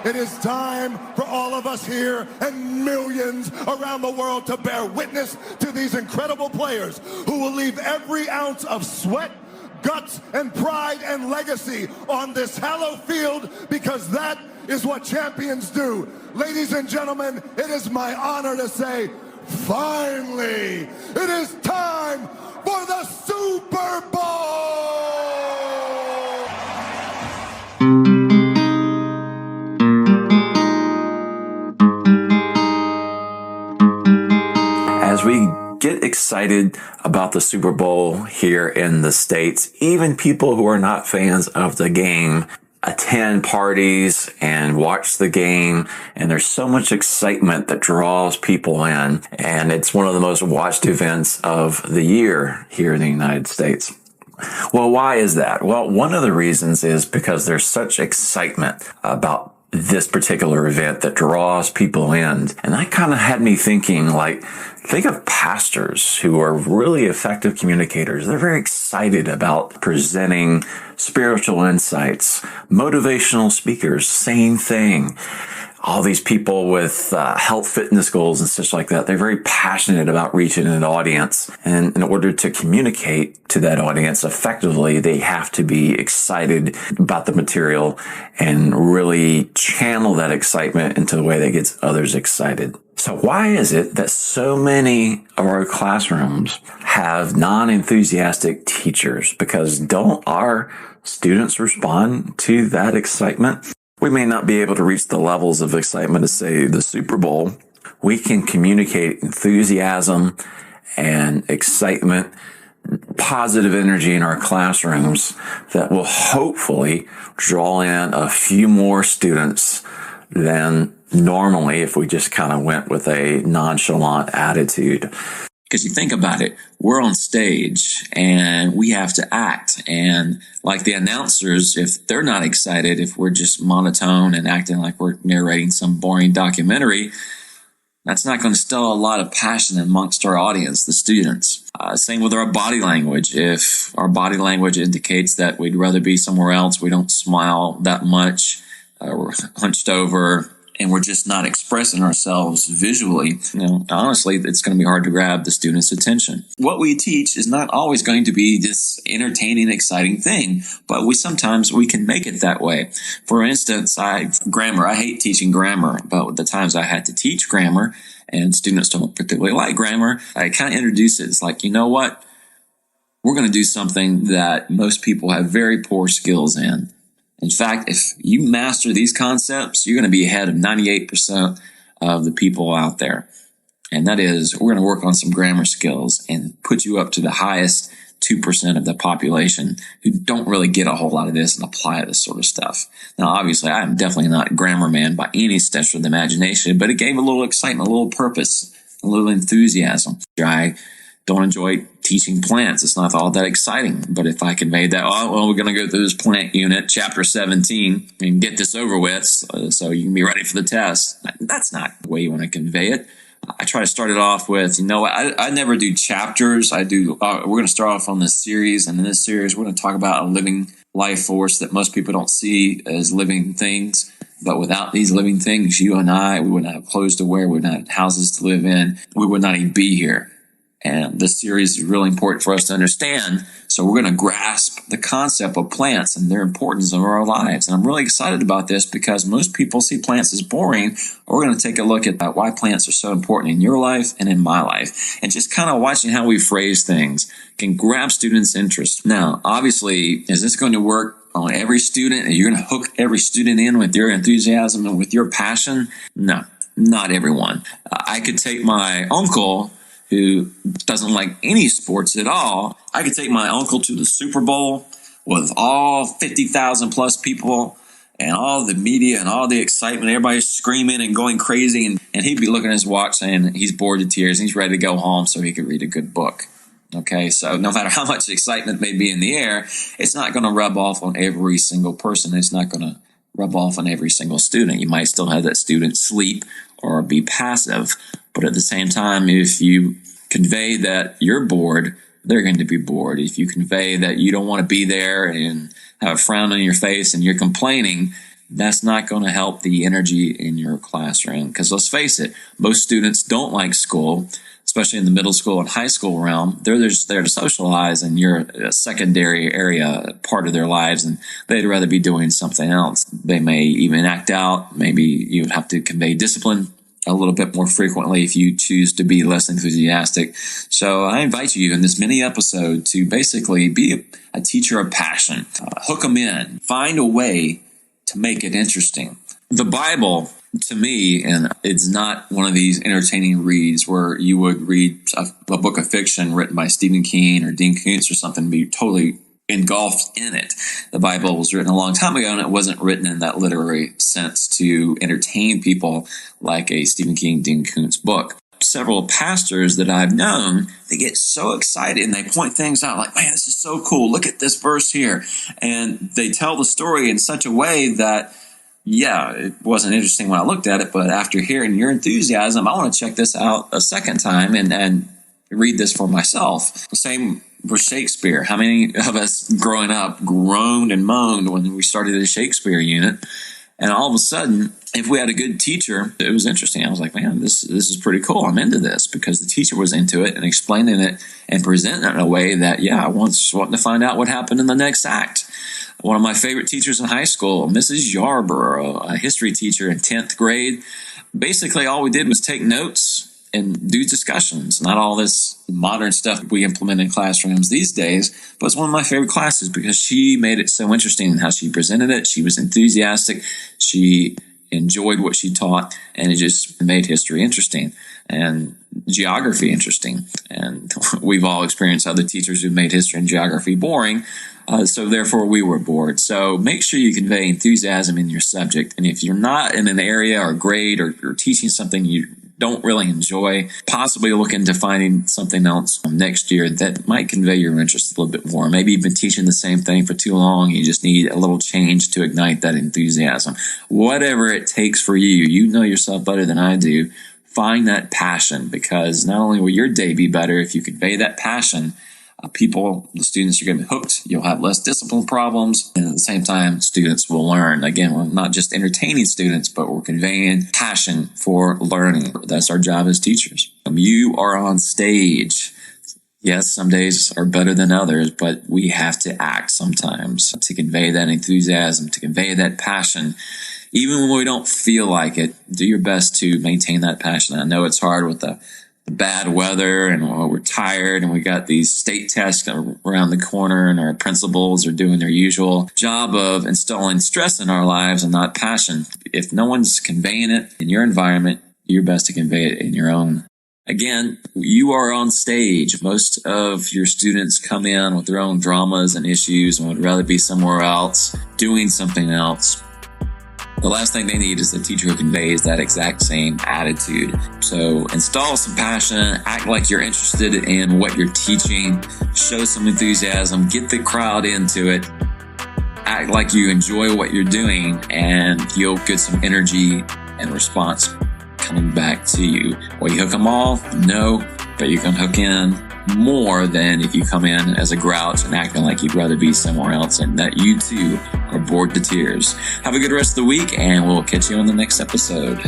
It is time for all of us here and millions around the world to bear witness to these incredible players who will leave every ounce of sweat, guts, and pride and legacy on this hallowed field, because that is what champions do. Ladies and gentlemen, it is my honor to say, finally, it is time for the Super Bowl! As we get excited about the Super Bowl here in the States, even people who are not fans of the game attend parties and watch the game, and there's so much excitement that draws people in, and it's one of the most watched events of the year here in the United States. Well, why is that? Well, one of the reasons is because there's such excitement about this particular event that draws people in. And that kind of had me thinking, like, think of pastors who are really effective communicators. They're very excited about presenting spiritual insights. Motivational speakers, same thing. All these people with health fitness goals and such like that, they're very passionate about reaching an audience. And in order to communicate to that audience effectively, they have to be excited about the material and really channel that excitement into a way that gets others excited. So why is it that so many of our classrooms have non-enthusiastic teachers? Because don't our students respond to that excitement? We may not be able to reach the levels of excitement to say the Super Bowl. We can communicate enthusiasm and excitement, positive energy in our classrooms that will hopefully draw in a few more students than normally if we just kind of went with a nonchalant attitude. Because you think about it, we're on stage and we have to act. And like the announcers, if they're not excited, if we're just monotone and acting like we're narrating some boring documentary, that's not going to instill a lot of passion amongst our audience, the students. Same with our body language. If our body language indicates that we'd rather be somewhere else, we don't smile that much, we're hunched over, and we're just not expressing ourselves visually, honestly, it's going to be hard to grab the student's attention. What we teach is not always going to be this entertaining, exciting thing, but sometimes we can make it that way. For instance, grammar. I hate teaching grammar, but the times I had to teach grammar and students don't particularly like grammar, I kind of introduce it. It's like, you know what? We're going to do something that most people have very poor skills in. In fact, if you master these concepts, you're going to be ahead of 98% of the people out there. And that is, we're going to work on some grammar skills and put you up to the highest 2% of the population who don't really get a whole lot of this and apply this sort of stuff. Now, obviously, I'm definitely not a grammar man by any stretch of the imagination, but it gave a little excitement, a little purpose, a little enthusiasm. I don't enjoy teaching plants. It's not all that exciting. But if I convey that, we're going to go through this plant unit, chapter 17, and get this over with so you can be ready for the test. That's not the way you want to convey it. I try to start it off with, I never do chapters. We're going to start off on this series. And in this series, we're going to talk about a living life force that most people don't see as living things. But without these living things, you and I, we would not have clothes to wear. We would not have houses to live in. We would not even be here. And this series is really important for us to understand. So we're going to grasp the concept of plants and their importance in our lives. And I'm really excited about this because most people see plants as boring. We're going to take a look at why plants are so important in your life and in my life. And just kind of watching how we phrase things can grab students' interest. Now, obviously, is this going to work on every student? Are you going to hook every student in with your enthusiasm and with your passion? No, not everyone. I could take my uncle who doesn't like any sports at all. I could take my uncle to the Super Bowl with all 50,000 plus people and all the media and all the excitement. Everybody's screaming and going crazy. And he'd be looking at his watch saying he's bored to tears and he's ready to go home so he could read a good book. Okay, so no matter how much excitement may be in the air, it's not going to rub off on every single person. It's not going to rub off on every single student. You might still have that student sleep or be passive. But at the same time, if you convey that you're bored, they're going to be bored. If you convey that you don't want to be there and have a frown on your face and you're complaining, that's not going to help the energy in your classroom. Because let's face it, most students don't like school, especially in the middle school and high school realm. They're just there to socialize, and you're a secondary area part of their lives, and they'd rather be doing something else. They may even act out. Maybe you would have to convey discipline a little bit more frequently if you choose to be less enthusiastic. So I invite you in this mini episode to basically be a teacher of passion. Hook them in. Find a way to make it interesting. The Bible, to me, and it's not one of these entertaining reads where you would read a book of fiction written by Stephen King or Dean Koontz or something and be totally engulfed in it. The Bible was written a long time ago, and it wasn't written in that literary sense to entertain people like a Stephen King, Dean Koontz book. Several pastors that I've known, they get so excited and they point things out like, man, this is so cool. Look at this verse here. And they tell the story in such a way that, yeah, it wasn't interesting when I looked at it, but after hearing your enthusiasm, I want to check this out a second time and read this for myself. Same with Shakespeare. How many of us growing up groaned and moaned when we started a Shakespeare unit? And all of a sudden, if we had a good teacher, it was interesting. I was like, man, this is pretty cool. I'm into this because the teacher was into it and explaining it and presenting it in a way that, yeah, I was wanting to find out what happened in the next act. One of my favorite teachers in high school, Mrs. Yarborough, a history teacher in 10th grade. Basically, all we did was take notes and do discussions, not all this modern stuff we implement in classrooms these days, but it's one of my favorite classes because she made it so interesting in how she presented it. She was enthusiastic. She enjoyed what she taught, and it just made history interesting and geography interesting. And we've all experienced other teachers who made history and geography boring, so therefore we were bored. So make sure you convey enthusiasm in your subject. And if you're not in an area or grade or teaching something you don't really enjoy, possibly look into finding something else next year that might convey your interest a little bit more. Maybe you've been teaching the same thing for too long. You just need a little change to ignite that enthusiasm. Whatever it takes for you, you know yourself better than I do. Find that passion, because not only will your day be better if you convey that passion, the students are going to be hooked. You'll have less discipline problems. And at the same time, students will learn. Again, we're not just entertaining students, but we're conveying passion for learning. That's our job as teachers. You are on stage. Yes, some days are better than others, but we have to act sometimes to convey that enthusiasm, to convey that passion. Even when we don't feel like it, do your best to maintain that passion. I know it's hard with the bad weather and we're tired and we got these state tests around the corner and our principals are doing their usual job of installing stress in our lives and not passion. If no one's conveying it in your environment, do your best to convey it in your own. Again, you are on stage. Most of your students come in with their own dramas and issues and would rather be somewhere else, doing something else. The last thing they need is the teacher who conveys that exact same attitude. So install some passion, act like you're interested in what you're teaching, show some enthusiasm, get the crowd into it, act like you enjoy what you're doing, and you'll get some energy and response coming back to you. Will you hook them all? No, but you can hook in more than if you come in as a grouch and acting like you'd rather be somewhere else and that you too are bored to tears. Have a good rest of the week, and we'll catch you on the next episode.